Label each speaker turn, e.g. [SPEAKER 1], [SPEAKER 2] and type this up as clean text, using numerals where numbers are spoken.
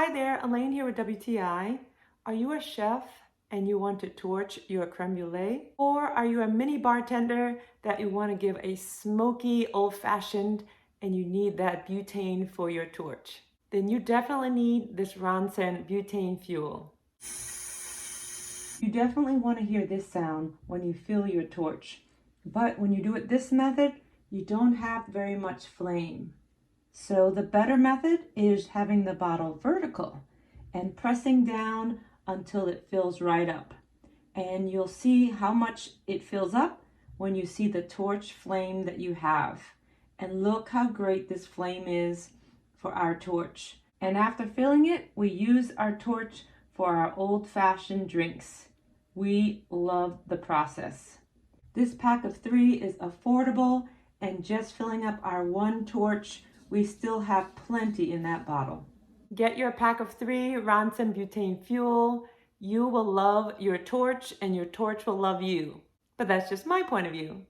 [SPEAKER 1] Hi there, Elaine here with WTI. Are you a chef and you want to torch your creme brulee? Or are you a mini bartender that you want to give a smoky old-fashioned and you need that butane for your torch? Then you definitely need this Ronson butane fuel. You definitely want to hear this sound when you fill your torch. But when you do it this method, you don't have very much flame. So the better method is having the bottle vertical and pressing down until it fills right up. And you'll see how much it fills up when you see the torch flame that you have. And look how great this flame is for our torch. And after filling it, we use our torch for our old-fashioned drinks. We love the process. This pack of 3 is affordable, and just filling up our one torch, we still have plenty in that bottle. Get your pack of 3 Ronson butane fuel. You will love your torch and your torch will love you. But that's just my point of view.